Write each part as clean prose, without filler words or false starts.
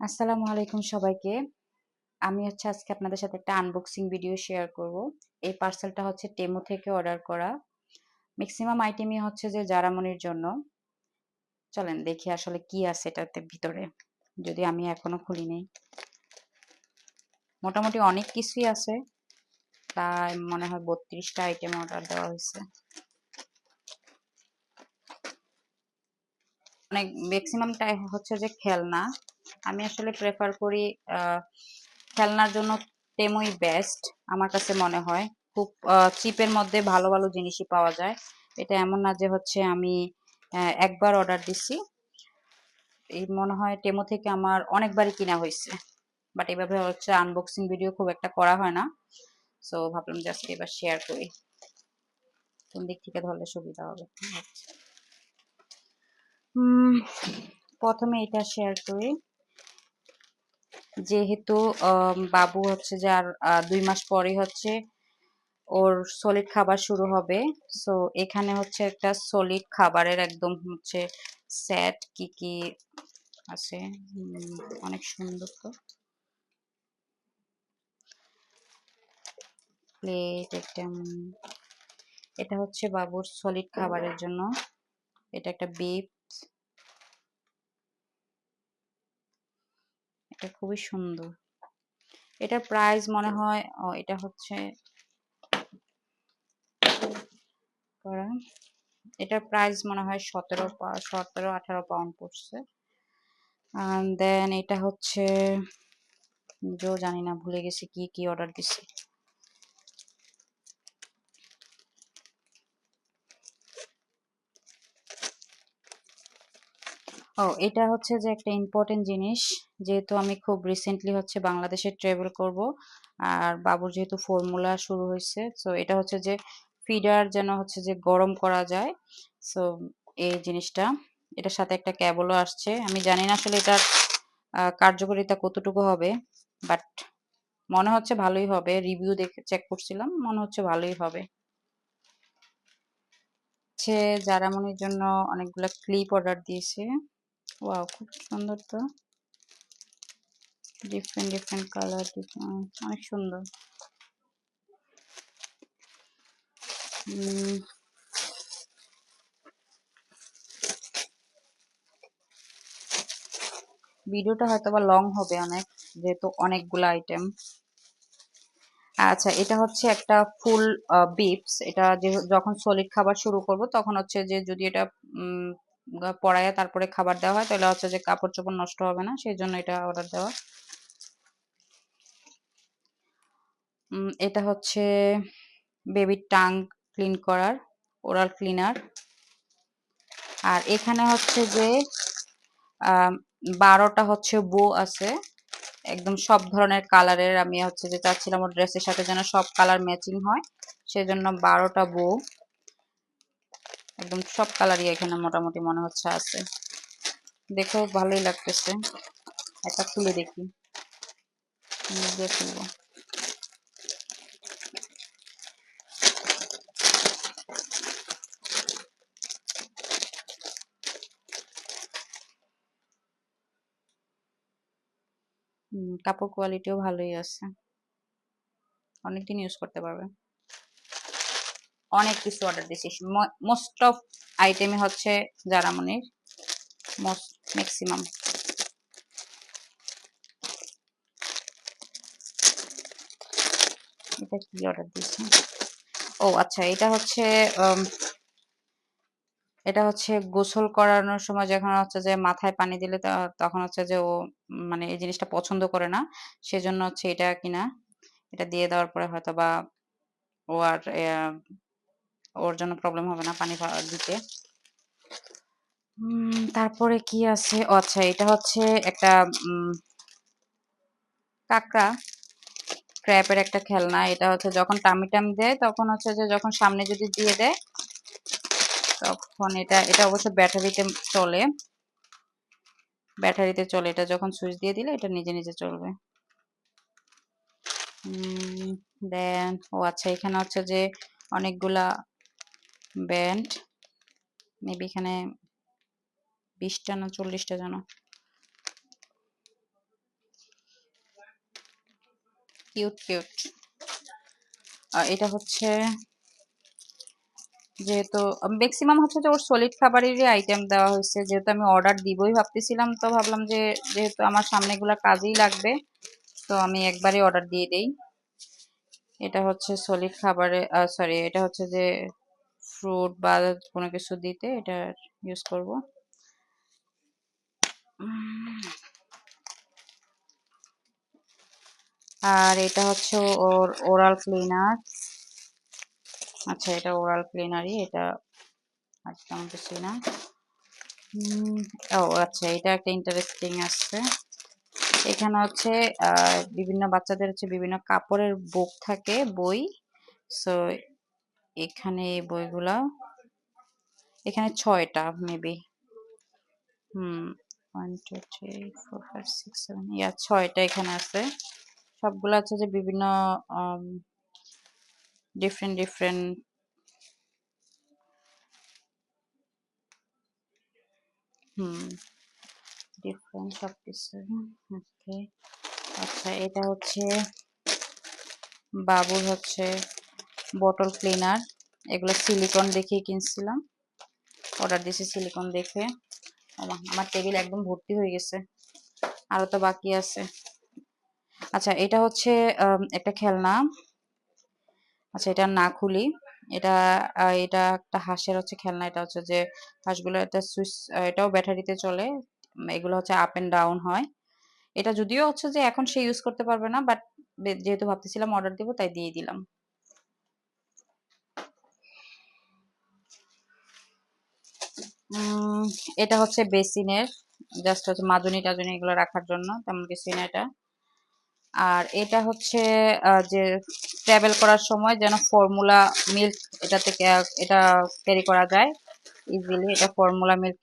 আসসালামু আলাইকুম সবাইকে। আমি আজকে আপনাদের সাথে একটা আনবক্সিং ভিডিও শেয়ার করব। এই পার্সেলটা হচ্ছে টেমু থেকে অর্ডার করা। ম্যাক্সিমাম আইটেমই হচ্ছে যে জারামনির জন্য। চলেন দেখি আসলে কি আছে এটাতে ভিতরে। যদি আমি এখনো খুলি নাই। মোটামুটি অনেক কিছুই আছে। প্রায় মনে হয় 32টা আইটেম অর্ডার দেওয়া হয়েছে। অনেক ম্যাক্সিমামটাই হচ্ছে যে খেলনা। আমি আসলে প্রেফার করি খেলনার জন্য টেমুই বেস্ট আমার কাছে মনে হয়। খুব চিপের মধ্যে ভালো ভালো জিনিসই পাওয়া যায়। এটা এমন না যে হচ্ছে আমি একবার অর্ডার দিছি। এই মনে হয় টেমু থেকে আমার অনেকবারই কিনা হয়েছে। বাট এভাবে হচ্ছে আনবক্সিং ভিডিও খুব একটা করা হয় না। সো ভাবলাম জাস্ট এবার শেয়ার করি। কোন দিক থেকে ধরলে সুবিধা হবে। আচ্ছা। প্রথমে এটা শেয়ার করি। যেহেতু বাবু হচ্ছে যে আর 2 মাস পরেই হচ্ছে ওর সলিড খাবার শুরু হবে। সো এখানে হচ্ছে একটা সলিড খাবারের একদম হচ্ছে সেট কি কি আছে। অনেক সুন্দর তো। প্লেট একটা এটা হচ্ছে বাবুর সলিড খাবারের জন্য। এটা একটা বিপ। এটা খুবই সুন্দর। এটার প্রাইস মনে হয় এটা হচ্ছে করা এটার প্রাইস মনে হয় 17-18 পড়ছে। দেন এটা হচ্ছে জানি না, ভুলে গেছি কি কি অর্ডার দিছি। এটা হচ্ছে যে একটা ইম্পর্টেন্ট জিনিস। যেহেতু আমি খুব রিসেন্টলি হচ্ছে বাংলাদেশে ট্রাভেল করব, আর বাবুর যেহেতু ফর্মুলা শুরু হয়েছে, সো এটা হচ্ছে যে ফিডার যেন হচ্ছে যে গরম করা যায়। সো এই জিনিসটা, এটার সাথে একটা ক্যাবলও আসছে। আমি জানি না আসলে এটার কার্যকারিতা কতটুকু হবে, বাট মনে হচ্ছে ভালোই হবে। রিভিউ দেখে চেক করছিলাম, মনে হচ্ছে ভালোই হবে। হচ্ছে জারামনির জন্য অনেকগুলো ক্লিপ অর্ডার দিয়েছে। ওয়াও, খুব সুন্দর তো। ডিফারেন্ট ডিফারেন্ট কালার, অনেক সুন্দর। ভিডিওটা হয়তো বা লং হবে অনেক, যেহেতু অনেকগুলো আইটেম। আচ্ছা, এটা হচ্ছে একটা ফুল বিপস। এটা যে যখন সলিড খাবার শুরু করব তখন হচ্ছে যে যদি এটা পরায়া তারপরে খাবার দেওয়া হয় তাহলে হচ্ছে যে কাপড় চোপড় নষ্ট হবে না, সেই জন্য এটা অর্ডার দেওয়া। এটা হচ্ছে বেবির টাং ক্লিন করার ওরাল ক্লিনার। আর এখানে হচ্ছে যে 12টা হচ্ছে বো আছে, একদম সব ধরনের কালারের। আমি হচ্ছে যে চাচ্ছিলাম ওর ড্রেসের সাথে যেন সব কালার ম্যাচিং হয়, সেজন্য 12টা বো একদম সব কালারই এখানে মোটামুটি মনে হচ্ছে আছে। দেখেও ভালোই লাগতেছে। একটা খুলে দেখি, দিয়ে খুলবো। কাপড় কোয়ালিটিও ভালোই আছে, অনেকদিন ইউজ করতে পারবে। অনেক কিছু অর্ডার দিয়েছি, মোস্ট অফ আইটেমই হচ্ছে জারামনির, মোস্ট ম্যাক্সিমাম। এটা কি অর্ডার দিয়েছি? আচ্ছা, এটা হচ্ছে গোসল করানোর সময় যখন হচ্ছে যে মাথায় পানি দিলে তখন হচ্ছে যে ও মানে এই জিনিসটা পছন্দ করে না, সেজন্য হচ্ছে এটা কিনা। এটা দিয়ে দেওয়ার পরে হয়তো বা ও আর ওর জন্য প্রবলেম হবে না পানি দিতে। তারপরে কি আছে? আচ্ছা, এটা হচ্ছে একটা কাঁকড়া ক্র্যাপের একটা খেলনা। এটা হচ্ছে যখন টামি টাম দেয় তখন হচ্ছে যে যখন সামনে যদি দিয়ে দেয় তখন এটা এটা অবশ্য ব্যাটারিতে চলে। এটা যখন সুইচ দিয়ে দিলে এটা নিজে নিজে চলবে। দেন আচ্ছা, এখানে হচ্ছে যে অনেকগুলা ব্যান্ড, মেবি এখানে 20টা না 40টা যেন। Cute cute. এটা হচ্ছে যেহেতু ম্যাক্সিমাম হচ্ছে যে ওর সলিড খাবারেরই আইটেম দেওয়া হয়েছে, যেহেতু আমি অর্ডার দিবই ভাবতেছিলাম, তো ভাবলাম যে যেহেতু আমার সামনেগুলা কাজেই লাগবে তো আমি একবারই অর্ডার দিয়ে দেই। এটা হচ্ছে সলিড খাবারে, সরি, এটা হচ্ছে যে ফ্রুট বা কোনো কিছু দিতে এটা ইউজ করব। আর এটা হচ্ছে ওর ওরাল ক্লিনার। আচ্ছা, এটা ওরাল ক্লিনারই, এটা আর তেমন কিছুই না। ও আচ্ছা, এটা একটা ইন্টারেস্টিং আছে। এখানে হচ্ছে বিভিন্ন বাচ্চাদের হচ্ছে বিভিন্ন কাপড়ের বুক থাকে, বই। সো এখানে এই বইগুলা, এখানে 6টা মেবি। হুম, 1 2 3 4 5 6 7, ইয়া 6টা এখানে আছে। সবগুলো আছে যে বিভিন্ন ডিফারেন্ট ডিফারেন্ট। হুম, ডিফারেন্ট সব কিছু। ওকে। আচ্ছা, এটা হচ্ছে বাবুর হচ্ছে বটল ক্লিনার। এগুলো সিলিকন দেখেই কিনছিলাম, অর্ডার দিয়েছি সিলিকন দেখে। আমার টেবিল একদম ভর্তি হয়ে গেছে, আরো তো বাকি আছে। আচ্ছা, এটা হচ্ছে একটা খেলনা। আচ্ছা, এটা না খুলি। এটা এটা একটা হাঁসের হচ্ছে খেলনা। এটা হচ্ছে যে হাঁসগুলো একটা সুইচ, এটাও ব্যাটারিতে চলে। এগুলো হচ্ছে আপ এন্ড ডাউন হয়। এটা যদিও হচ্ছে যে এখন সে ইউজ করতে পারবে না, বাট যেহেতু ভাবতেছিলাম অর্ডার দিব তাই দিয়ে দিলাম। উম, এটা হচ্ছে বেসিনের, জাস্ট হচ্ছে মাজনি টাজনি এগুলো রাখার জন্য, তেমন কিছু না এটা। আর এটা হচ্ছে যে ট্রাভেল করার সময় যেন ফর্মুলা মিল্ক এটা থেকে এটা ক্যারি করা যায় ইজিলি। এটা ফর্মুলা মিল্ক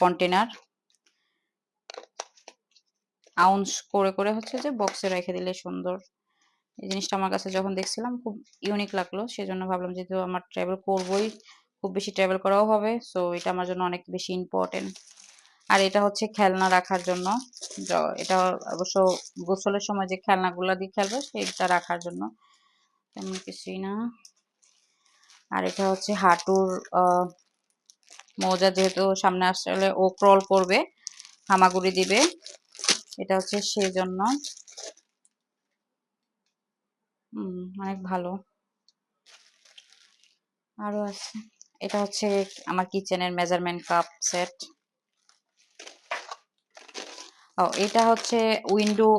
কন্টেনার, আউন্স করে করে হচ্ছে যে বক্সে রেখে দিলে সুন্দর। এই জিনিসটা আমার কাছে যখন দেখছিলাম খুব ইউনিক লাগলো, সেজন্য ভাবলাম যেহেতু আমার ট্রাভেল করবোই, খুব বেশি ট্রাভেল করাও হবে, সো এটা আমার জন্য অনেক বেশি ইম্পর্টেন্ট। আর এটা হচ্ছে খেলনা রাখার জন্য, এটা অবশ্য গোসলের সময় যে খেলনাগুলো দিয়ে খেলবে সেটা রাখার জন্য, তেমন কিছুই না। আর এটা হচ্ছে হাঁটুর মোজা, যেহেতু সামনে আসলে ও ক্রল করবে, হামাগুড়ি দিবে, এটা হচ্ছে সেজন্য। অনেক ভালো। আরো আছে, এটা হচ্ছে আমার কিচেনের মেজারমেন্ট কাপ সেট। ও, এটা হচ্ছে উইন্ডো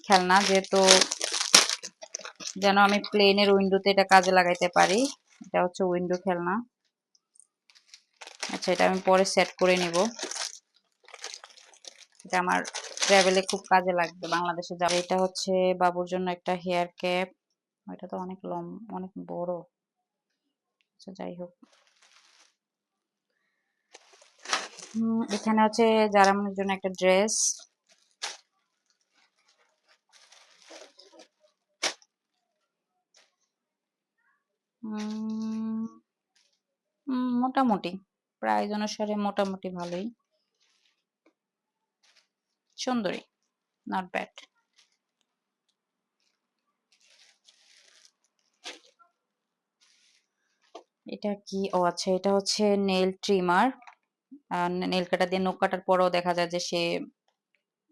খেলনা, যেহেতু যেন আমি প্লেনের উইন্ডোতে এটা কাজে লাগাইতে পারি। এটা হচ্ছে উইন্ডো খেলনা। আচ্ছা, এটা আমি পরে সেট করে নিব। এটা আমার ট্রাভেলে খুব কাজে লাগবে বাংলাদেশে যাবে। এটা হচ্ছে বাবুর জন্য একটা হেয়ার ক্যাপ। এটা তো অনেক অনেক বড়। আচ্ছা, যাই হোক। এখানে হচ্ছে জারামনের জন্য একটা ড্রেস। মোটামুটি প্রাইস অনুসারে মোটামুটি ভালোই, সুন্দরী, নট ব্যাড। এটা কি? ও আচ্ছা, এটা হচ্ছে নেল ট্রিমার। নেল কাটার দিয়ে নখ কাটার পরেও দেখা যায় যে সে,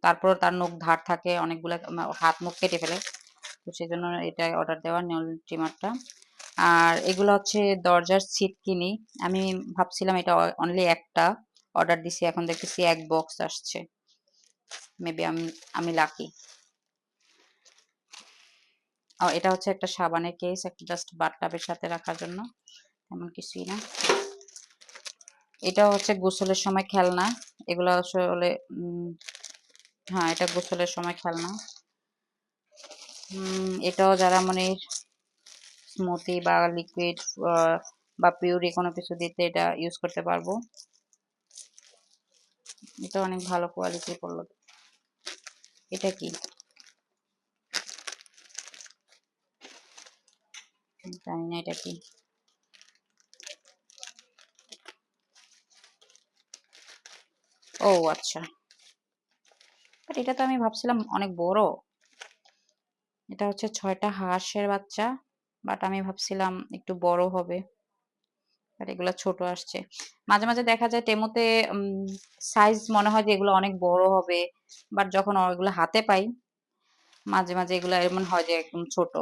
তারপরও তার নখ ধার থাকে অনেকগুলা, হাত মুখ কেটে ফেলে, তো সেই জন্য এটা অর্ডার দেওয়া নেল ট্রিমারটা। আর এগুলো হচ্ছে দরজার ছিটকিনি। আমি ভাবছিলাম এটা অনলি একটা, অর্ডার দিছি, এখন দেখতেছি এক বক্স আসছে। মেবি আমি আমি লাকি। এটা হচ্ছে একটা সাবানের কেস, একটা জাস্ট বাথটাবের সাথে রাখার জন্য, তেমন কিছুই না। এটা হচ্ছে গোসলের সময় খেলনা। এগুলো আসলে হ্যাঁ, এটা গোসলের সময় খেলনা। এটাও যারা মানে স্মুথি বা লিকুইড বা পিউরি কোনো কিছু দিতে এটা ইউজ করতে পারবো। এটা অনেক ভালো কোয়ালিটি পড়লো। এটা কি জানি না, এটা কি? ও আচ্ছা, বাট এটা তো আমি ভাবছিলাম অনেক বড়। এটা হচ্ছে ৬টা হাঁসের বাচ্চা, বাট আমি ভাবছিলাম একটু বড় হবে, আর এগুলা ছোট আসছে। মাঝে, মাঝে দেখা যায় টেমুতে সাইজ মনে হয় যে এগুলো অনেক বড় হবে, বাট যখন এগুলো হাতে পাই, মাঝে, মাঝে এগুলা এমন হয় যে একদম ছোট।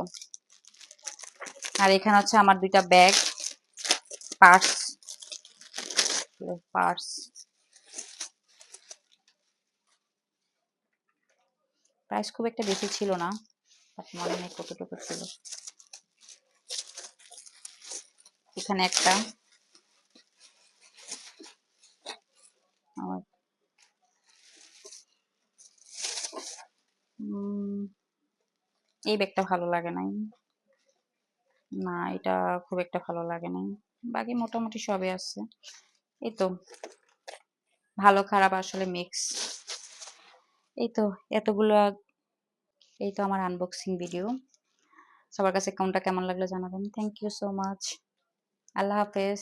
আর এখানে হচ্ছে আমার ২টা ব্যাগ, পার্স, পার্স। প্রাইস খুব একটা বেশি ছিল না, বাট মনে নেই কতটুকু ছিল। এখানে একটা আমার উম এই ব্যাগটা ভালো লাগে নাই। না, এটা খুব একটা ভালো লাগে নাই। বাকি মোটামুটি সবই আছে। এই তো ভালো খারাপ আসলে মিক্স। এই তো এতগুলা, এই তো আমার আনবক্সিং ভিডিও। সবার কাছে কোনটা কেমন লাগলো জানাবেন। Thank you so much. আল্লাহ হাফেজ।